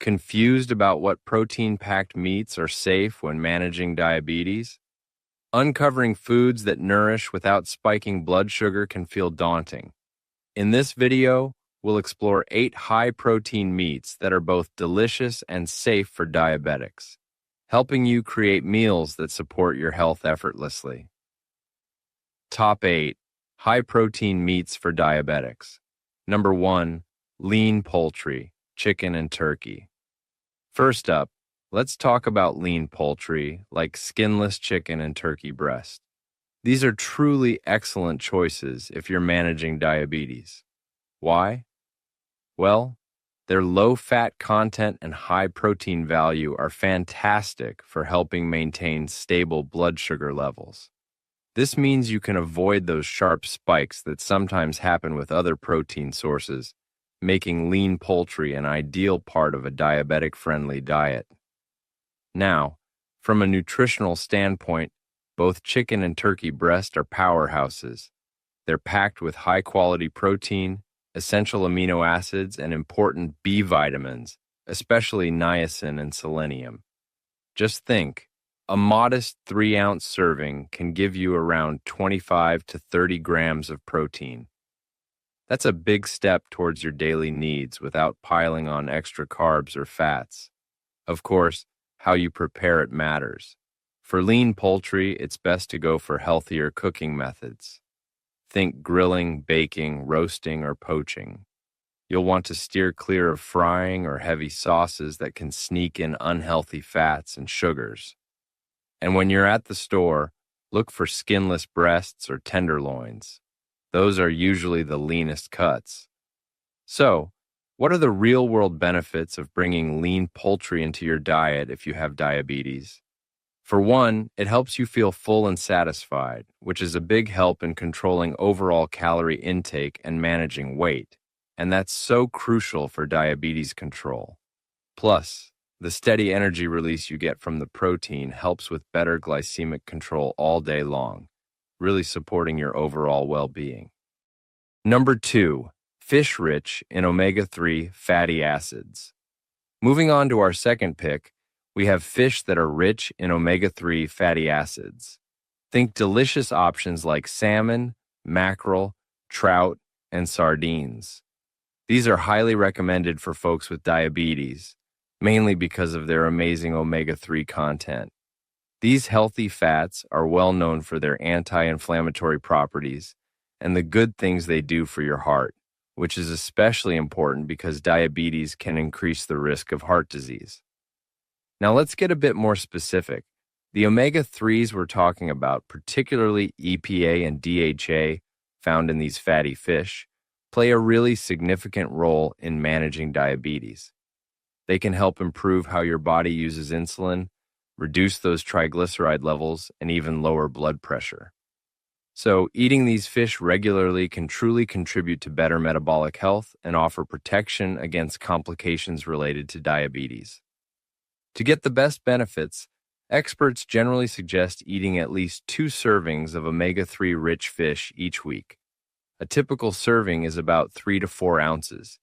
Confused about what protein-packed meats are safe when managing diabetes? Uncovering foods that nourish without spiking blood sugar can feel daunting. In this video, we'll explore 8 high-protein meats that are both delicious and safe for diabetics, helping you create meals that support your health effortlessly. Top 8 high-protein meats for diabetics. Number 1, lean poultry, chicken and turkey. First up, let's talk about lean poultry, like skinless chicken and turkey breast. These are truly excellent choices if you're managing diabetes. Why? Well, their low fat content and high protein value are fantastic for helping maintain stable blood sugar levels. This means you can avoid those sharp spikes that sometimes happen with other protein sources, making lean poultry an ideal part of a diabetic-friendly diet. Now, from a nutritional standpoint, both chicken and turkey breast are powerhouses. They're packed with high-quality protein, essential amino acids, and important B vitamins, especially niacin and selenium. Just think, a modest 3-ounce serving can give you around 25 to 30 grams of protein. That's a big step towards your daily needs without piling on extra carbs or fats. Of course, how you prepare it matters. For lean poultry, it's best to go for healthier cooking methods. Think grilling, baking, roasting, or poaching. You'll want to steer clear of frying or heavy sauces that can sneak in unhealthy fats and sugars. And when you're at the store, look for skinless breasts or tenderloins. Those are usually the leanest cuts. So, what are the real-world benefits of bringing lean poultry into your diet if you have diabetes? For one, it helps you feel full and satisfied, which is a big help in controlling overall calorie intake and managing weight, and that's so crucial for diabetes control. Plus, the steady energy release you get from the protein helps with better glycemic control all day long, really supporting your overall well-being. Number 2, fish rich in omega-3 fatty acids. Moving on to our second pick, we have fish that are rich in omega-3 fatty acids. Think delicious options like salmon, mackerel, trout, and sardines. These are highly recommended for folks with diabetes, mainly because of their amazing omega-3 content. These healthy fats are well known for their anti-inflammatory properties and the good things they do for your heart, which is especially important because diabetes can increase the risk of heart disease. Now let's get a bit more specific. The omega-3s we're talking about, particularly EPA and DHA found in these fatty fish, play a really significant role in managing diabetes. They can help improve how your body uses insulin, reduce those triglyceride levels, and even lower blood pressure. So, eating these fish regularly can truly contribute to better metabolic health and offer protection against complications related to diabetes. To get the best benefits, experts generally suggest eating at least 2 servings of omega-3 rich fish each week. A typical serving is about 3 to 4 ounces.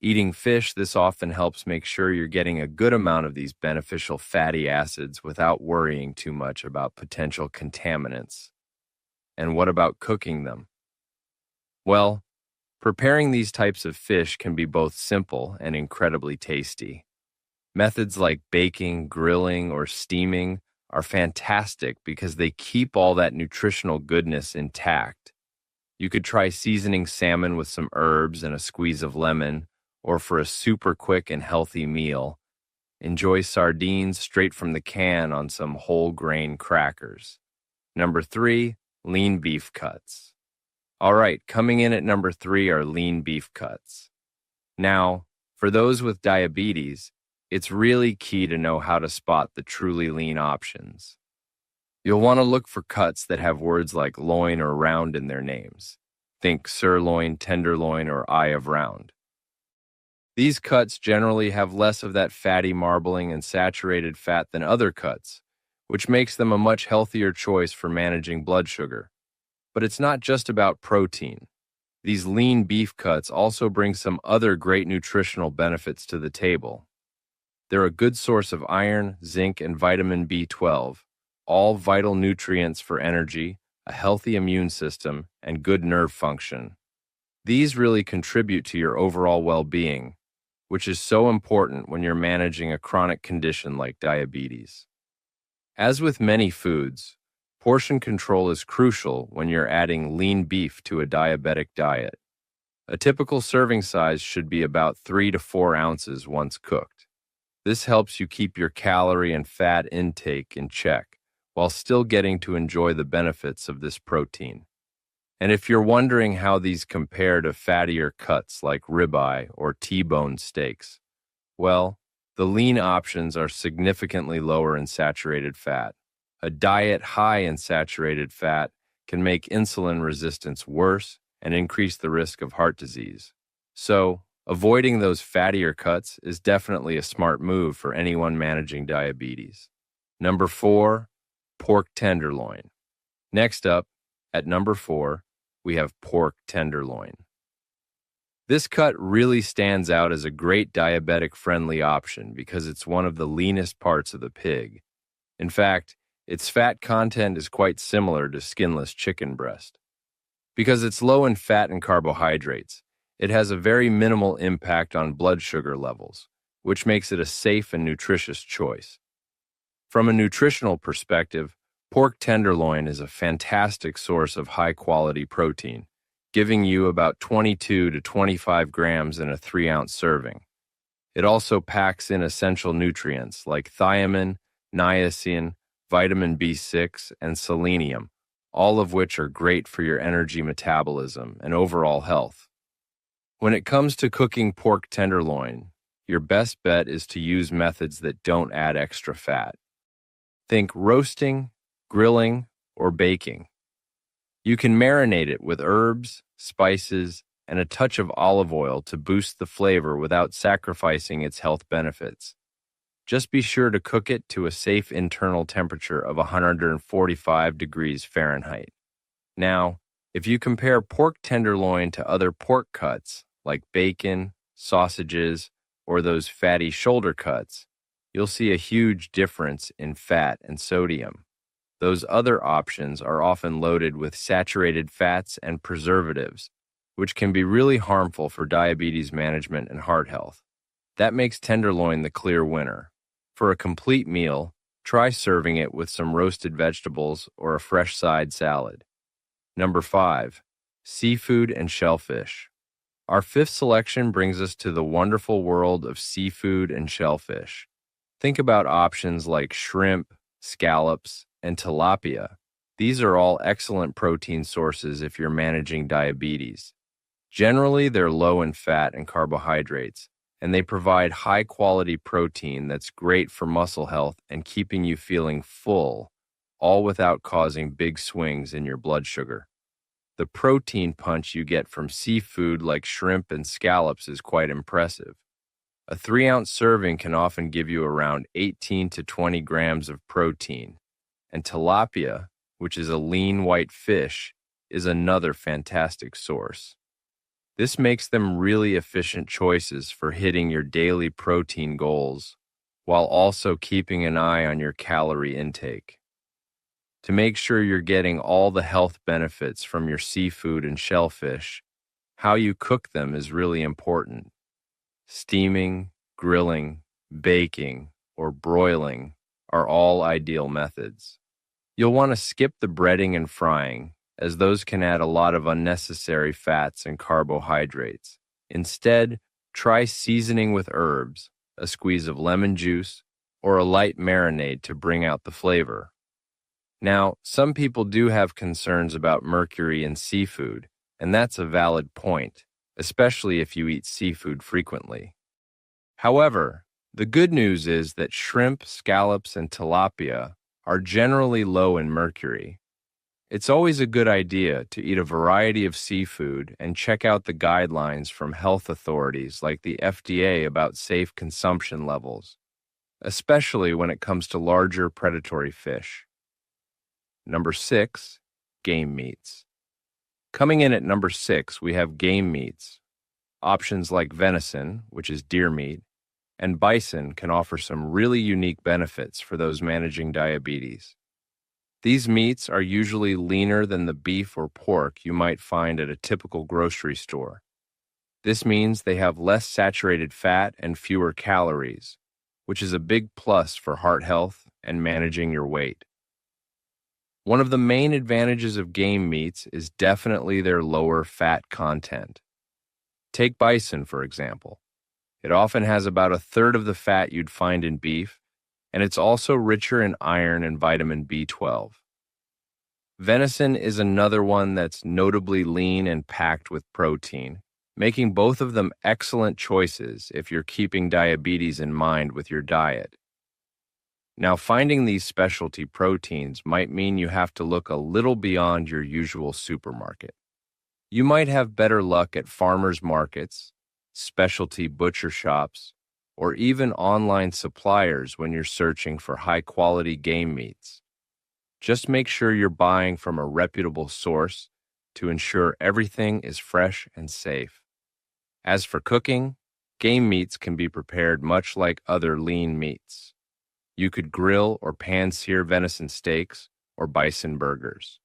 Eating fish this often helps make sure you're getting a good amount of these beneficial fatty acids without worrying too much about potential contaminants. And what about cooking them? Well, preparing these types of fish can be both simple and incredibly tasty. Methods like baking, grilling, or steaming are fantastic because they keep all that nutritional goodness intact. You could try seasoning salmon with some herbs and a squeeze of lemon, or for a super quick and healthy meal, enjoy sardines straight from the can on some whole grain crackers. Number 3, lean beef cuts. All right, coming in at number 3 are lean beef cuts. Now, for those with diabetes, it's really key to know how to spot the truly lean options. You'll want to look for cuts that have words like loin or round in their names. Think sirloin, tenderloin, or eye of round. These cuts generally have less of that fatty marbling and saturated fat than other cuts, which makes them a much healthier choice for managing blood sugar. But it's not just about protein. These lean beef cuts also bring some other great nutritional benefits to the table. They're a good source of iron, zinc, and vitamin B12, all vital nutrients for energy, a healthy immune system, and good nerve function. These really contribute to your overall well-being, which is so important when you're managing a chronic condition like diabetes. As with many foods, portion control is crucial when you're adding lean beef to a diabetic diet. A typical serving size should be about 3 to 4 ounces once cooked. This helps you keep your calorie and fat intake in check while still getting to enjoy the benefits of this protein. And if you're wondering how these compare to fattier cuts like ribeye or T-bone steaks, well, the lean options are significantly lower in saturated fat. A diet high in saturated fat can make insulin resistance worse and increase the risk of heart disease. So, avoiding those fattier cuts is definitely a smart move for anyone managing diabetes. Number 4, pork tenderloin. Next up, at number 4, we have pork tenderloin. This cut really stands out as a great diabetic-friendly option because it's one of the leanest parts of the pig. In fact, its fat content is quite similar to skinless chicken breast. Because it's low in fat and carbohydrates, it has a very minimal impact on blood sugar levels, which makes it a safe and nutritious choice. From a nutritional perspective, pork tenderloin is a fantastic source of high-quality protein, giving you about 22 to 25 grams in a 3-ounce serving. It also packs in essential nutrients like thiamine, niacin, vitamin B6, and selenium, all of which are great for your energy metabolism and overall health. When it comes to cooking pork tenderloin, your best bet is to use methods that don't add extra fat. Think roasting, grilling, or baking. You can marinate it with herbs, spices, and a touch of olive oil to boost the flavor without sacrificing its health benefits. Just be sure to cook it to a safe internal temperature of 145 degrees Fahrenheit. Now, if you compare pork tenderloin to other pork cuts, like bacon, sausages, or those fatty shoulder cuts, you'll see a huge difference in fat and sodium. Those other options are often loaded with saturated fats and preservatives, which can be really harmful for diabetes management and heart health. That makes tenderloin the clear winner. For a complete meal, try serving it with some roasted vegetables or a fresh side salad. Number 5, seafood and shellfish. Our 5th selection brings us to the wonderful world of seafood and shellfish. Think about options like shrimp, scallops, and tilapia. These are all excellent protein sources if you're managing diabetes. Generally, they're low in fat and carbohydrates, and they provide high-quality protein that's great for muscle health and keeping you feeling full, all without causing big swings in your blood sugar. The protein punch you get from seafood like shrimp and scallops is quite impressive. A 3-ounce serving can often give you around 18 to 20 grams of protein, and tilapia, which is a lean white fish, is another fantastic source. This makes them really efficient choices for hitting your daily protein goals, while also keeping an eye on your calorie intake. To make sure you're getting all the health benefits from your seafood and shellfish, how you cook them is really important. Steaming, grilling, baking, or broiling are all ideal methods. You'll want to skip the breading and frying, as those can add a lot of unnecessary fats and carbohydrates. Instead, try seasoning with herbs, a squeeze of lemon juice, or a light marinade to bring out the flavor. Now, some people do have concerns about mercury in seafood, and that's a valid point, especially if you eat seafood frequently. However, the good news is that shrimp, scallops, and tilapia are generally low in mercury. It's always a good idea to eat a variety of seafood and check out the guidelines from health authorities like the FDA about safe consumption levels, especially when it comes to larger predatory fish. Number 6, game meats. Coming in at number 6, we have game meats. Options like venison, which is deer meat, and bison can offer some really unique benefits for those managing diabetes. These meats are usually leaner than the beef or pork you might find at a typical grocery store. This means they have less saturated fat and fewer calories, which is a big plus for heart health and managing your weight. One of the main advantages of game meats is definitely their lower fat content. Take bison, for example. It often has about a third of the fat you'd find in beef, and it's also richer in iron and vitamin B12. Venison is another one that's notably lean and packed with protein, making both of them excellent choices if you're keeping diabetes in mind with your diet. Now, finding these specialty proteins might mean you have to look a little beyond your usual supermarket. You might have better luck at farmers markets, specialty butcher shops, or even online suppliers when you're searching for high-quality game meats. Just make sure you're buying from a reputable source to ensure everything is fresh and safe. As for cooking, game meats can be prepared much like other lean meats. You could grill or pan-sear venison steaks or bison burgers.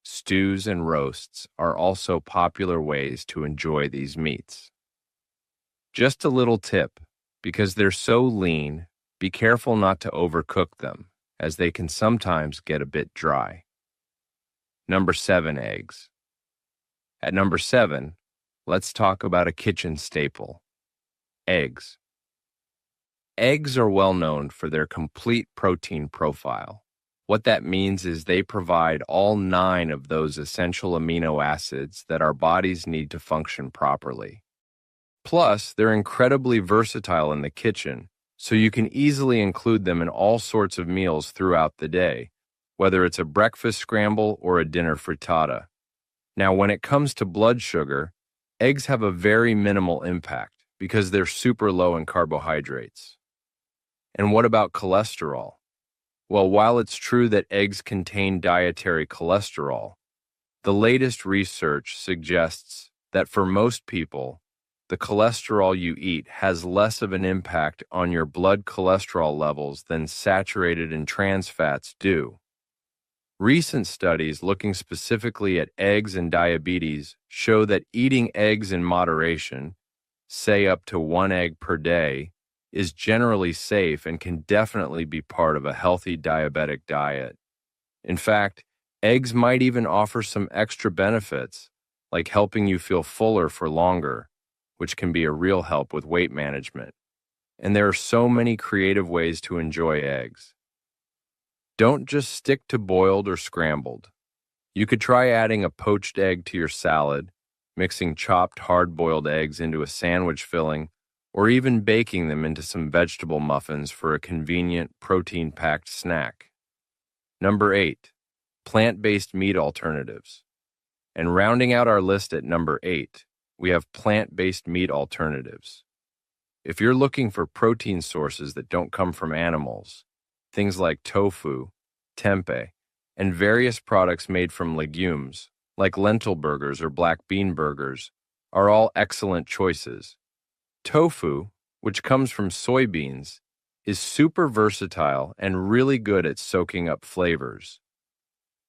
Stews and roasts are also popular ways to enjoy these meats. Just a little tip, because they're so lean, be careful not to overcook them, as they can sometimes get a bit dry. Number 7, eggs. At number 7, let's talk about a kitchen staple, eggs. Eggs are well known for their complete protein profile. What that means is they provide all 9 of those essential amino acids that our bodies need to function properly. Plus, they're incredibly versatile in the kitchen, so you can easily include them in all sorts of meals throughout the day, whether it's a breakfast scramble or a dinner frittata. Now, when it comes to blood sugar, eggs have a very minimal impact because they're super low in carbohydrates. And what about cholesterol? Well, while it's true that eggs contain dietary cholesterol, the latest research suggests that for most people, the cholesterol you eat has less of an impact on your blood cholesterol levels than saturated and trans fats do. Recent studies looking specifically at eggs and diabetes show that eating eggs in moderation, say up to 1 egg per day, is generally safe and can definitely be part of a healthy diabetic diet. In fact, eggs might even offer some extra benefits, like helping you feel fuller for longer, which can be a real help with weight management. And there are so many creative ways to enjoy eggs. Don't just stick to boiled or scrambled. You could try adding a poached egg to your salad, mixing chopped hard-boiled eggs into a sandwich filling, or even baking them into some vegetable muffins for a convenient, protein-packed snack. Number 8, plant-based meat alternatives. And rounding out our list at number 8, we have plant-based meat alternatives. If you're looking for protein sources that don't come from animals, things like tofu, tempeh, and various products made from legumes, like lentil burgers or black bean burgers, are all excellent choices. Tofu, which comes from soybeans, is super versatile and really good at soaking up flavors.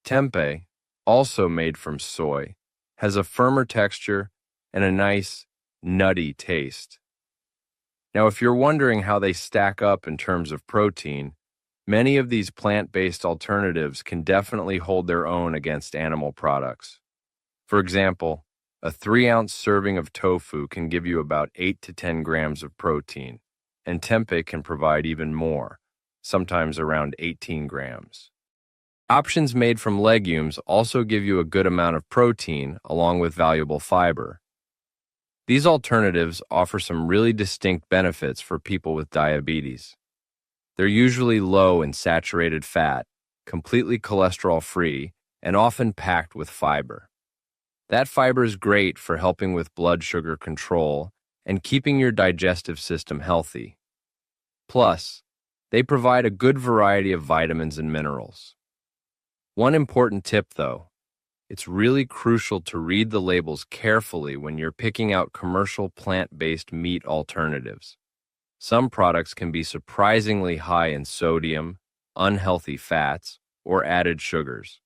Tempeh, also made from soy, has a firmer texture and a nice, nutty taste. Now, if you're wondering how they stack up in terms of protein, many of these plant-based alternatives can definitely hold their own against animal products. For example, a 3-ounce serving of tofu can give you about 8 to 10 grams of protein, and tempeh can provide even more, sometimes around 18 grams. Options made from legumes also give you a good amount of protein along with valuable fiber. These alternatives offer some really distinct benefits for people with diabetes. They're usually low in saturated fat, completely cholesterol-free, and often packed with fiber. That fiber is great for helping with blood sugar control and keeping your digestive system healthy. Plus, they provide a good variety of vitamins and minerals. One important tip, though, it's really crucial to read the labels carefully when you're picking out commercial plant-based meat alternatives. Some products can be surprisingly high in sodium, unhealthy fats, or added sugars.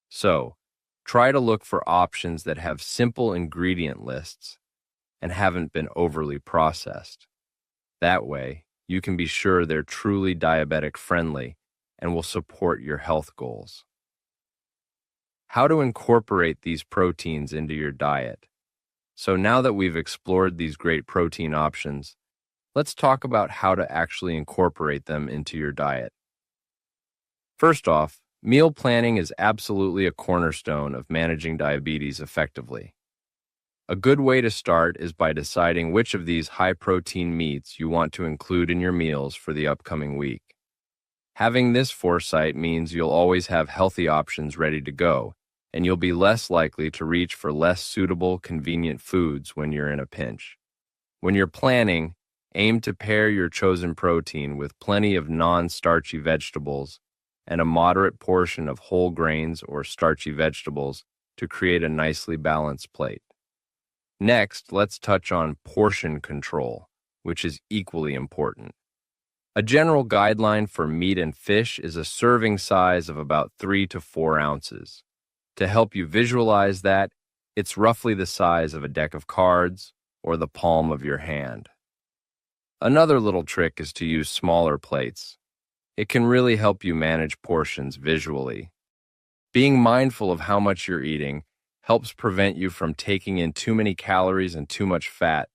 So, try to look for options that have simple ingredient lists and haven't been overly processed. That way, you can be sure they're truly diabetic friendly and will support your health goals. How to incorporate these proteins into your diet. So now that we've explored these great protein options, let's talk about how to actually incorporate them into your diet. First off, meal planning is absolutely a cornerstone of managing diabetes effectively. A good way to start is by deciding which of these high-protein meats you want to include in your meals for the upcoming week. Having this foresight means you'll always have healthy options ready to go, and you'll be less likely to reach for less suitable, convenient foods when you're in a pinch. When you're planning, aim to pair your chosen protein with plenty of non-starchy vegetables and a moderate portion of whole grains or starchy vegetables to create a nicely balanced plate. Next, let's touch on portion control, which is equally important. A general guideline for meat and fish is a serving size of about 3 to 4 ounces. To help you visualize that, it's roughly the size of a deck of cards or the palm of your hand. Another little trick is to use smaller plates. It can really help you manage portions visually. Being mindful of how much you're eating helps prevent you from taking in too many calories and too much fat,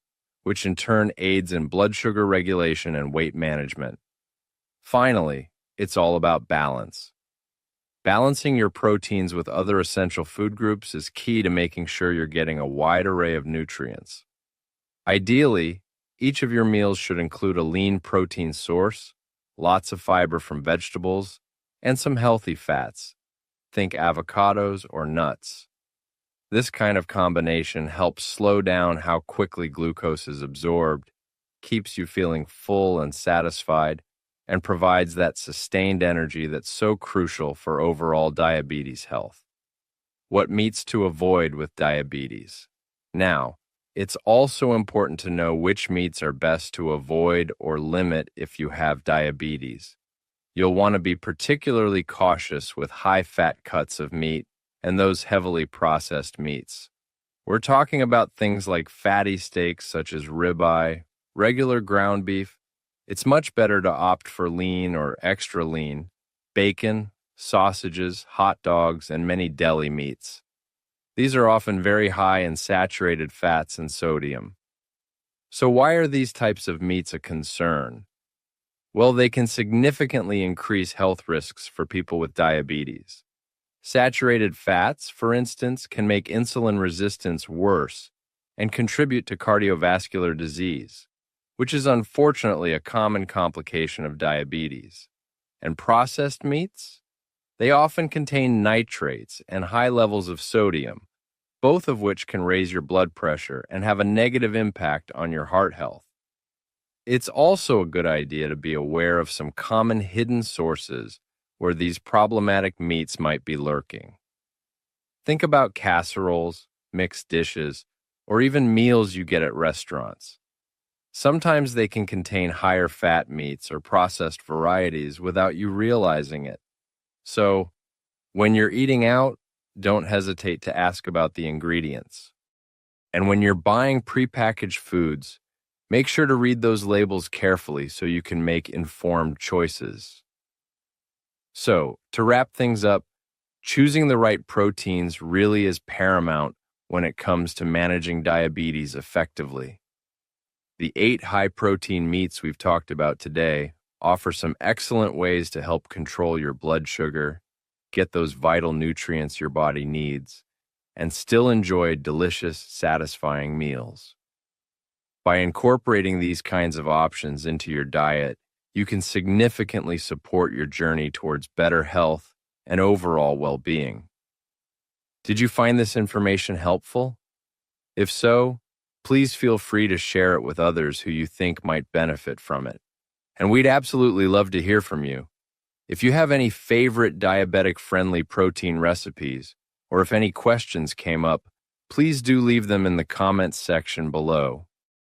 which in turn aids in blood sugar regulation and weight management. Finally, it's all about balance. Balancing your proteins with other essential food groups is key to making sure you're getting a wide array of nutrients. Ideally, each of your meals should include a lean protein source, lots of fiber from vegetables, and some healthy fats. Think avocados or nuts. This kind of combination helps slow down how quickly glucose is absorbed, keeps you feeling full and satisfied, and provides that sustained energy that's so crucial for overall diabetes health. What meats to avoid with diabetes? Now, it's also important to know which meats are best to avoid or limit if you have diabetes. You'll want to be particularly cautious with high-fat cuts of meat and those heavily processed meats. We're talking about things like fatty steaks such as ribeye, regular ground beef. It's much better to opt for lean or extra lean, bacon, sausages, hot dogs, and many deli meats. These are often very high in saturated fats and sodium. So why are these types of meats a concern? Well, they can significantly increase health risks for people with diabetes. Saturated fats, for instance, can make insulin resistance worse and contribute to cardiovascular disease, which is unfortunately a common complication of diabetes. And processed meats? They often contain nitrates and high levels of sodium, both of which can raise your blood pressure and have a negative impact on your heart health. It's also a good idea to be aware of some common hidden sources where these problematic meats might be lurking. Think about casseroles, mixed dishes, or even meals you get at restaurants. Sometimes they can contain higher fat meats or processed varieties without you realizing it. So, when you're eating out, don't hesitate to ask about the ingredients. And when you're buying prepackaged foods, make sure to read those labels carefully so you can make informed choices. So, to wrap things up, choosing the right proteins really is paramount when it comes to managing diabetes effectively. The 8 high-protein meats we've talked about today offer some excellent ways to help control your blood sugar, get those vital nutrients your body needs, and still enjoy delicious, satisfying meals. By incorporating these kinds of options into your diet, you can significantly support your journey towards better health and overall well-being. Did you find this information helpful? If so, please feel free to share it with others who you think might benefit from it. And we'd absolutely love to hear from you. If you have any favorite diabetic-friendly protein recipes, or if any questions came up, please do leave them in the comments section below.